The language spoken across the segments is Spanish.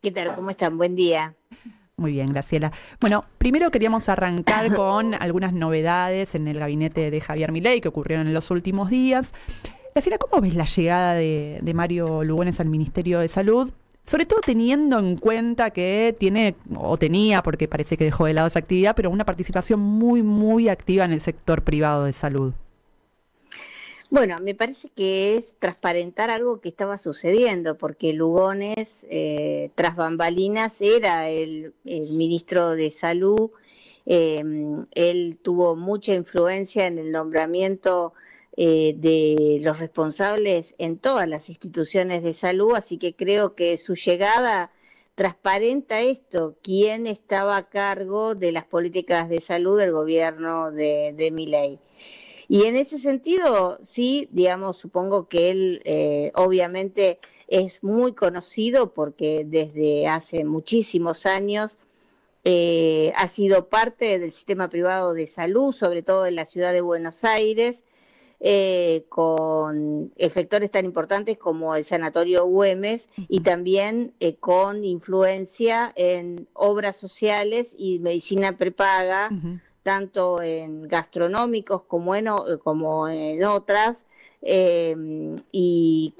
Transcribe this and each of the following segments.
¿Qué tal? ¿Cómo están? Buen día. Muy bien, Graciela. Bueno, primero queríamos arrancar con algunas novedades en el gabinete de Javier Milei que ocurrieron en los últimos días. Graciela, ¿cómo ves la llegada de Mario Lugones al Ministerio de Salud? Sobre todo teniendo en cuenta que tiene, o tenía, porque parece que dejó de lado esa actividad, pero una participación muy activa en el sector privado de salud. Bueno, me parece que es transparentar algo que estaba sucediendo, porque Lugones, tras bambalinas, era el ministro de Salud. Él tuvo mucha influencia en el nombramiento de los responsables en todas las instituciones de salud, así que creo que su llegada transparenta esto, quién estaba a cargo de las políticas de salud del gobierno de Milei. Y en ese sentido, sí, digamos, supongo que él obviamente es muy conocido porque desde hace muchísimos años ha sido parte del sistema privado de salud, sobre todo en la ciudad de Buenos Aires, con efectores tan importantes como el Sanatorio Güemes y también con influencia en obras sociales y medicina prepaga, tanto en gastronómicos como en otras, y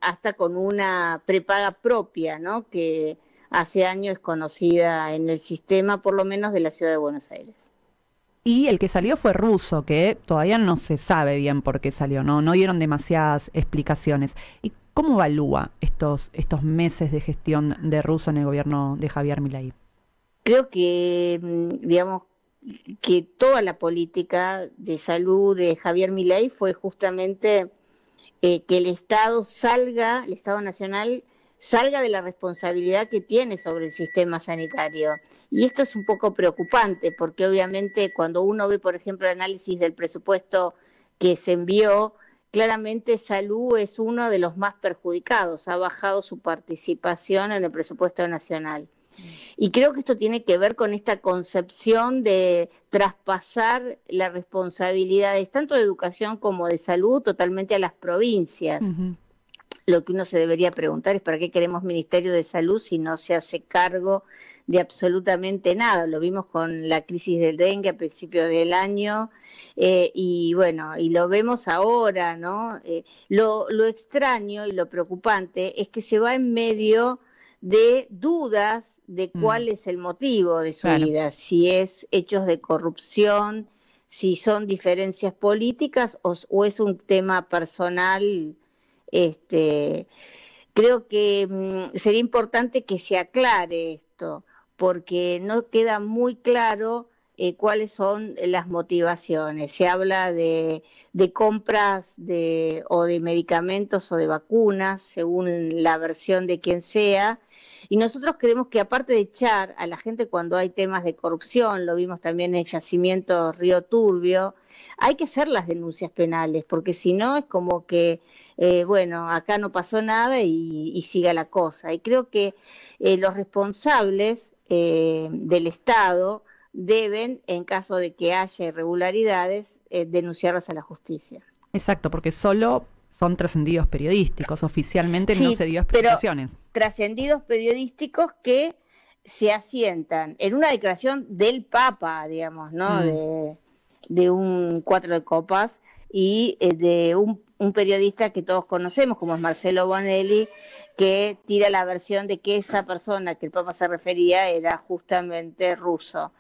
hasta con una prepaga propia, ¿no? Que hace años es conocida en el sistema, por lo menos de la ciudad de Buenos Aires. Y el que salió fue Russo, que todavía no se sabe bien por qué salió, no dieron demasiadas explicaciones. ¿Y cómo evalúa estos meses de gestión de Russo en el gobierno de Javier Milei? Creo que, digamos, que toda la política de salud de Javier Milei fue justamente que el Estado Nacional salga de la responsabilidad que tiene sobre el sistema sanitario. Y esto es un poco preocupante porque obviamente cuando uno ve, por ejemplo, el análisis del presupuesto que se envió, claramente salud es uno de los más perjudicados, ha bajado su participación en el presupuesto nacional. Y creo que esto tiene que ver con esta concepción de traspasar las responsabilidades tanto de educación como de salud totalmente a las provincias. Lo que uno se debería preguntar es para qué queremos Ministerio de Salud si no se hace cargo de absolutamente nada. Lo vimos con la crisis del dengue a principios del año y bueno, y lo vemos ahora, ¿no? Lo extraño y lo preocupante es que se va en medio de dudas de cuál es el motivo de su ida, si es hechos de corrupción, si son diferencias políticas o es un tema personal. Creo que sería importante que se aclare esto, porque no queda muy claro cuáles son las motivaciones. Se habla de compras o de medicamentos o de vacunas, según la versión de quien sea, y nosotros creemos que aparte de echar a la gente cuando hay temas de corrupción, lo vimos también en el yacimiento Río Turbio, hay que hacer las denuncias penales, porque si no es como que, bueno, acá no pasó nada y siga la cosa. Y creo que los responsables del Estado deben, en caso de que haya irregularidades, denunciarlas a la justicia. Exacto, porque solo son trascendidos periodísticos, oficialmente no se dio explicaciones. Pero trascendidos periodísticos que se asientan en una declaración del Papa, digamos, ¿no? De un cuatro de copas y de un periodista que todos conocemos, como es Marcelo Bonelli, que tira la versión de que esa persona que el Papa se refería era justamente Russo.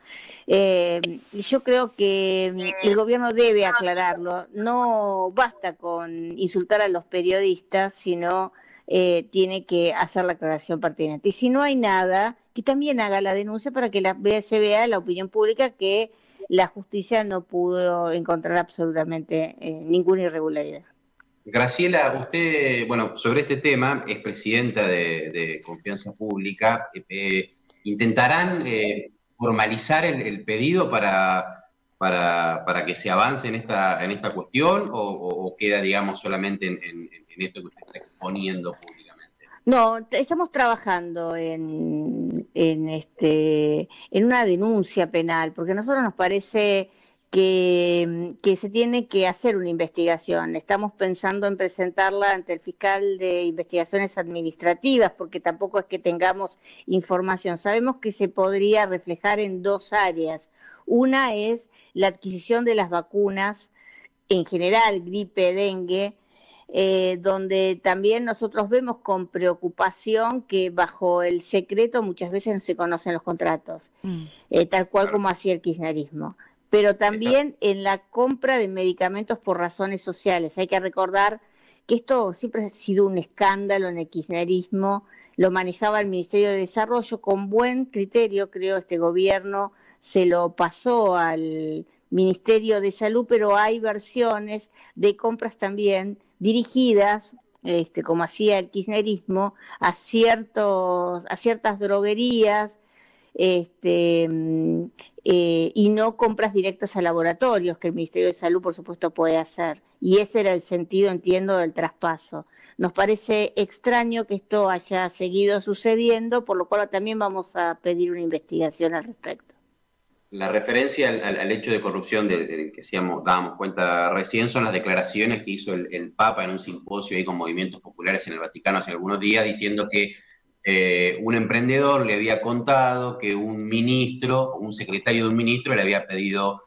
Yo creo que el gobierno debe aclararlo. No basta con insultar a los periodistas, sino tiene que hacer la aclaración pertinente. Y si no hay nada, que también haga la denuncia para que se vea la opinión pública que la justicia no pudo encontrar absolutamente ninguna irregularidad. Graciela, usted, bueno, sobre este tema, es presidenta de Confianza Pública. ¿Intentarán formalizar el pedido para que se avance en esta cuestión o queda, digamos, solamente en esto que usted está exponiendo públicamente? No, estamos trabajando en una denuncia penal, porque a nosotros nos parece que se tiene que hacer una investigación. Estamos pensando en presentarla ante el fiscal de investigaciones administrativas, porque tampoco es que tengamos información. Sabemos que se podría reflejar en dos áreas. Una es la adquisición de las vacunas, en general, gripe, dengue, donde también nosotros vemos con preocupación que bajo el secreto muchas veces no se conocen los contratos, tal cual como hacía el kirchnerismo. Pero también en la compra de medicamentos por razones sociales. Hay que recordar que esto siempre ha sido un escándalo en el kirchnerismo, lo manejaba el Ministerio de Desarrollo con buen criterio, creo, este gobierno se lo pasó al Ministerio de Salud, pero hay versiones de compras también dirigidas, como hacía el kirchnerismo, a ciertas droguerías, y no compras directas a laboratorios, que el Ministerio de Salud, por supuesto, puede hacer. Y ese era el sentido, entiendo, del traspaso. Nos parece extraño que esto haya seguido sucediendo, por lo cual también vamos a pedir una investigación al respecto. La referencia al hecho de corrupción del que dábamos cuenta recién son las declaraciones que hizo el Papa en un simposio ahí con movimientos populares en el Vaticano hace algunos días, diciendo que un emprendedor le había contado que un secretario de un ministro le había pedido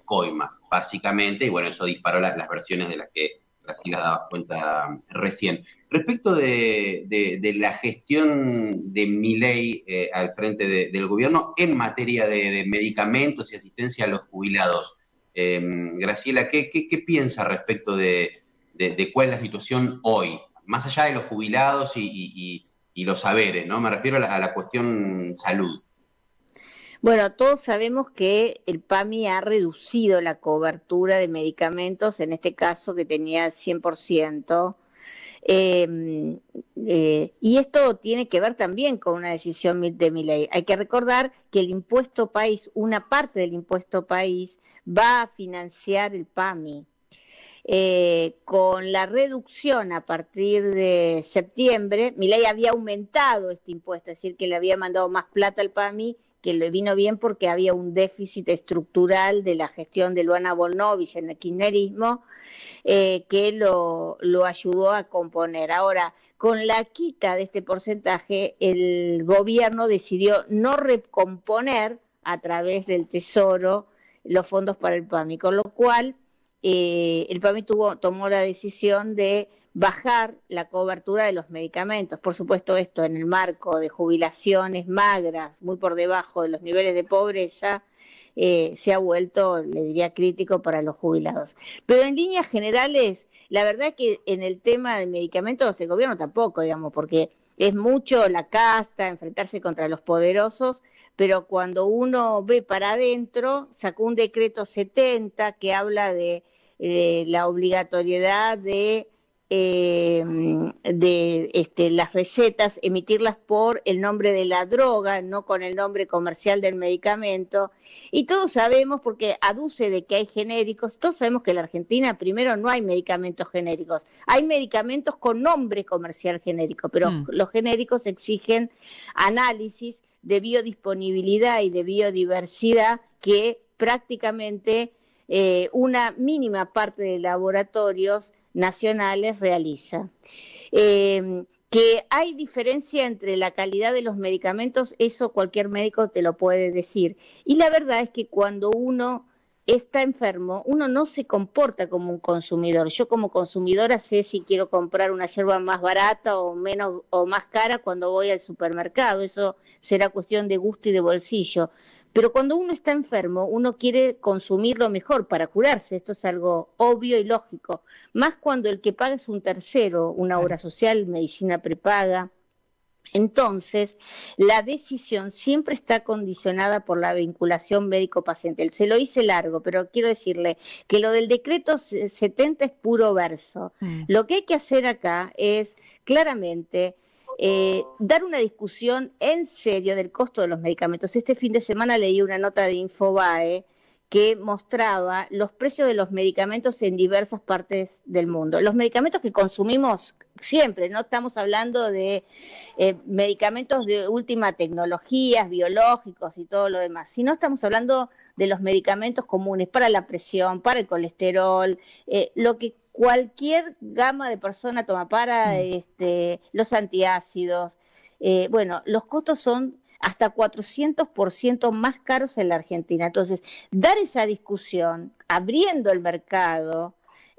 coimas, básicamente, y bueno, eso disparó las versiones de las que Graciela daba cuenta recién. Respecto de la gestión de Milei al frente del gobierno en materia de medicamentos y asistencia a los jubilados, Graciela, ¿qué piensa respecto de cuál es la situación hoy? Más allá de los jubilados y los saberes, ¿no? Me refiero a la cuestión salud. Bueno, todos sabemos que el PAMI ha reducido la cobertura de medicamentos, en este caso que tenía el 100%, y esto tiene que ver también con una decisión de Milei. Hay que recordar que el impuesto país, una parte del impuesto país, va a financiar el PAMI. Con la reducción a partir de septiembre, Milei había aumentado este impuesto, es decir, que le había mandado más plata al PAMI, que le vino bien porque había un déficit estructural de la gestión de Luana Bonovich en el kirchnerismo, que lo ayudó a componer. Ahora, con la quita de este porcentaje, el gobierno decidió no recomponer a través del Tesoro los fondos para el PAMI, con lo cual el PAMI tomó la decisión de bajar la cobertura de los medicamentos. Por supuesto, esto en el marco de jubilaciones magras, muy por debajo de los niveles de pobreza, se ha vuelto, le diría, crítico para los jubilados. Pero en líneas generales, la verdad es que en el tema de medicamentos el gobierno tampoco, digamos, porque es mucho la casta, enfrentarse contra los poderosos, pero cuando uno ve para adentro, sacó un decreto 70 que habla de la obligatoriedad de las recetas, emitirlas por el nombre de la droga, no con el nombre comercial del medicamento. Y todos sabemos, porque aduce de que hay genéricos, todos sabemos que en la Argentina primero no hay medicamentos genéricos, hay medicamentos con nombre comercial genérico, pero los genéricos exigen análisis de biodisponibilidad y de biodiversidad que prácticamente una mínima parte de laboratorios nacionales realiza. Que hay diferencia entre la calidad de los medicamentos, eso cualquier médico te lo puede decir. Y la verdad es que cuando uno está enfermo, uno no se comporta como un consumidor. Yo como consumidora sé si quiero comprar una yerba más barata o menos o más cara cuando voy al supermercado. Eso será cuestión de gusto y de bolsillo. Pero cuando uno está enfermo, uno quiere consumir lo mejor para curarse. Esto es algo obvio y lógico. Más cuando el que paga es un tercero, una obra social, medicina prepaga. Entonces, la decisión siempre está condicionada por la vinculación médico-paciente. Se lo hice largo, pero quiero decirle que lo del decreto 70 es puro verso. Lo que hay que hacer acá es claramente dar una discusión en serio del costo de los medicamentos. Este fin de semana leí una nota de Infobae que mostraba los precios de los medicamentos en diversas partes del mundo. Los medicamentos que consumimos siempre, no estamos hablando de medicamentos de última tecnología, biológicos y todo lo demás, sino estamos hablando de los medicamentos comunes para la presión, para el colesterol, lo que cualquier gama de persona toma, para los antiácidos. Bueno, los costos son hasta 400% más caros en la Argentina. Entonces, dar esa discusión, abriendo el mercado,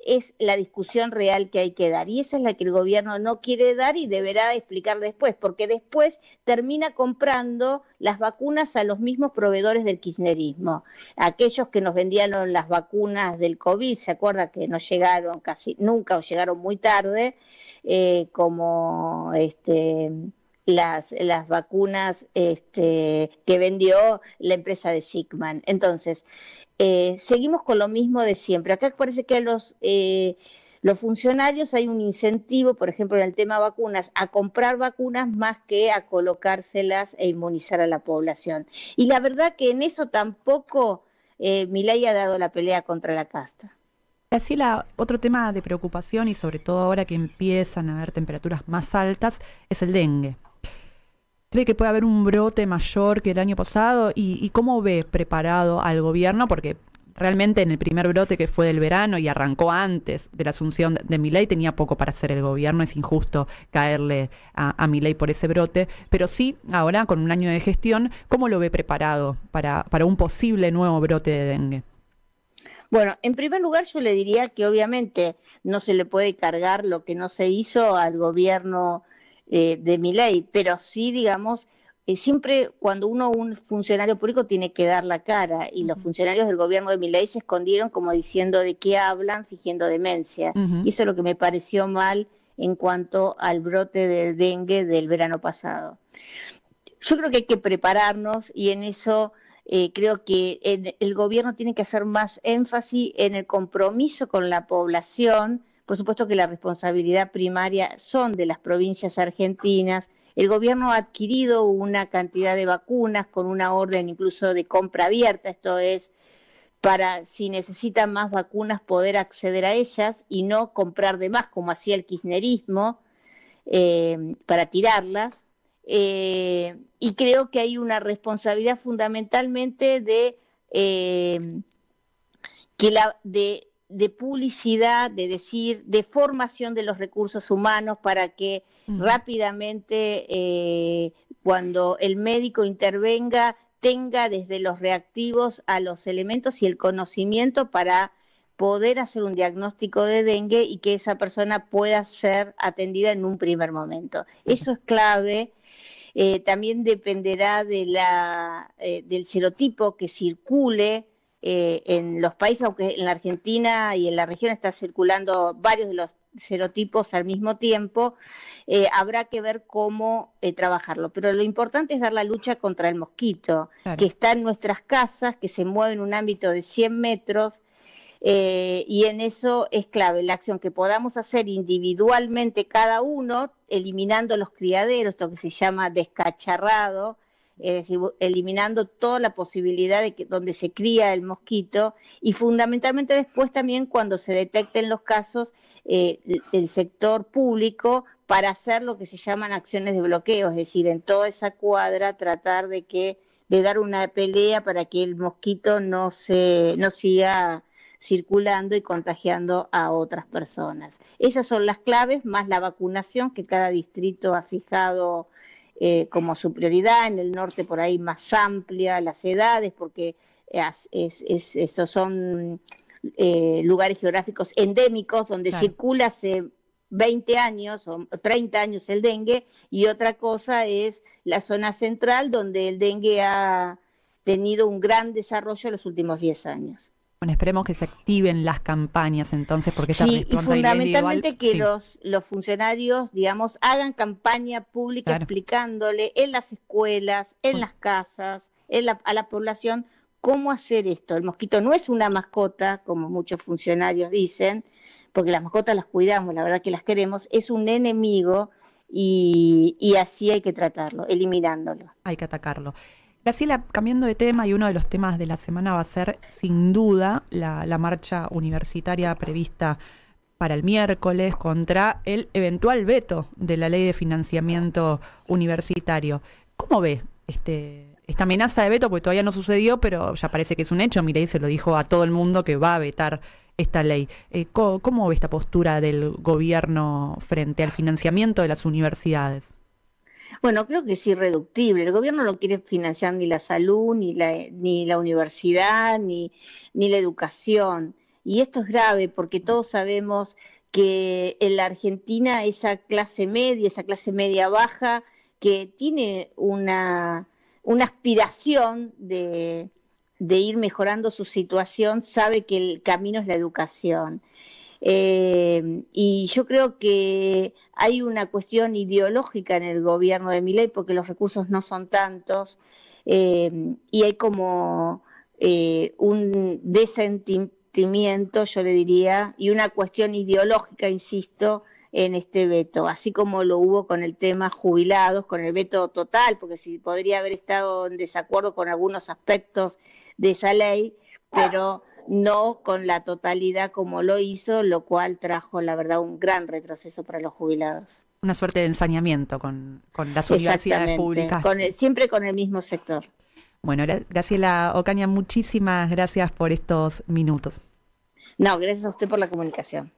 es la discusión real que hay que dar. Y esa es la que el gobierno no quiere dar y deberá explicar después, porque después termina comprando las vacunas a los mismos proveedores del kirchnerismo. Aquellos que nos vendían las vacunas del COVID, ¿se acuerda que no llegaron casi nunca o llegaron muy tarde? Como las vacunas que vendió la empresa de Sigman. Entonces, seguimos con lo mismo de siempre. Acá parece que a los funcionarios hay un incentivo, por ejemplo, en el tema vacunas, a comprar vacunas más que a colocárselas e inmunizar a la población. Y la verdad que en eso tampoco Milei ha dado la pelea contra la casta. Así otro tema de preocupación, y sobre todo ahora que empiezan a haber temperaturas más altas, es el dengue. ¿Cree que puede haber un brote mayor que el año pasado? ¿Y cómo ve preparado al gobierno? Porque realmente en el primer brote, que fue del verano y arrancó antes de la asunción de Milei, tenía poco para hacer el gobierno. Es injusto caerle a Milei por ese brote. Pero sí, ahora con un año de gestión, ¿cómo lo ve preparado para un posible nuevo brote de dengue? Bueno, en primer lugar yo le diría que obviamente no se le puede cargar lo que no se hizo al gobierno de Milei, pero sí, digamos, siempre cuando un funcionario público tiene que dar la cara, y los funcionarios del gobierno de Milei se escondieron como diciendo de qué hablan, fingiendo demencia. Y eso es lo que me pareció mal en cuanto al brote de dengue del verano pasado. Yo creo que hay que prepararnos, y en eso creo que el gobierno tiene que hacer más énfasis en el compromiso con la población. Por supuesto que la responsabilidad primaria son de las provincias argentinas. El gobierno ha adquirido una cantidad de vacunas con una orden incluso de compra abierta, esto es, para si necesitan más vacunas poder acceder a ellas y no comprar de más como hacía el kirchnerismo para tirarlas. Y creo que hay una responsabilidad fundamentalmente de publicidad, de decir, de formación de los recursos humanos para que rápidamente, cuando el médico intervenga, tenga desde los reactivos a los elementos y el conocimiento para poder hacer un diagnóstico de dengue y que esa persona pueda ser atendida en un primer momento. Eso es clave. También dependerá del serotipo que circule en los países, aunque en la Argentina y en la región está circulando varios de los serotipos al mismo tiempo. Habrá que ver cómo trabajarlo. Pero lo importante es dar la lucha contra el mosquito, claro, que está en nuestras casas, que se mueve en un ámbito de 100 metros, y en eso es clave la acción que podamos hacer individualmente cada uno, eliminando los criaderos, esto que se llama descacharrado, es decir, eliminando toda la posibilidad de que donde se cría el mosquito, y fundamentalmente después también cuando se detecten los casos, el sector público, para hacer lo que se llaman acciones de bloqueo, es decir, en toda esa cuadra tratar de dar una pelea para que el mosquito no siga circulando y contagiando a otras personas. Esas son las claves, más la vacunación que cada distrito ha fijado como su prioridad. En el norte por ahí más amplia, las edades, porque estos son lugares geográficos endémicos donde claro, circula hace 20 años o 30 años el dengue, y otra cosa es la zona central donde el dengue ha tenido un gran desarrollo en los últimos 10 años. Bueno, esperemos que se activen las campañas entonces, porque esta responsabilidad y fundamentalmente individual, que los funcionarios, digamos, hagan campaña pública, claro, explicándole en las escuelas, en las casas, a la población cómo hacer esto. El mosquito no es una mascota, como muchos funcionarios dicen, porque las mascotas las cuidamos, la verdad que las queremos, es un enemigo, y así hay que tratarlo, eliminándolo. Hay que atacarlo. Graciela, cambiando de tema, y uno de los temas de la semana va a ser, sin duda, la marcha universitaria prevista para el miércoles contra el eventual veto de la ley de financiamiento universitario. ¿Cómo ve esta amenaza de veto? Porque todavía no sucedió, pero ya parece que es un hecho. Milei se lo dijo a todo el mundo que va a vetar esta ley. ¿Cómo ve esta postura del gobierno frente al financiamiento de las universidades? Bueno, creo que es irreductible. El gobierno no quiere financiar ni la salud, ni la universidad, ni la educación. Y esto es grave porque todos sabemos que en la Argentina esa clase media baja, que tiene una aspiración de ir mejorando su situación, sabe que el camino es la educación. Y yo creo que hay una cuestión ideológica en el gobierno de Milei porque los recursos no son tantos, y hay como un desentendimiento, yo le diría, y una cuestión ideológica, insisto, en este veto, así como lo hubo con el tema jubilados, con el veto total, porque sí podría haber estado en desacuerdo con algunos aspectos de esa ley, pero no con la totalidad como lo hizo, lo cual trajo, la verdad, un gran retroceso para los jubilados. Una suerte de ensañamiento con las universidades públicas. Siempre con el mismo sector. Bueno, Graciela Ocaña, muchísimas gracias por estos minutos. No, gracias a usted por la comunicación.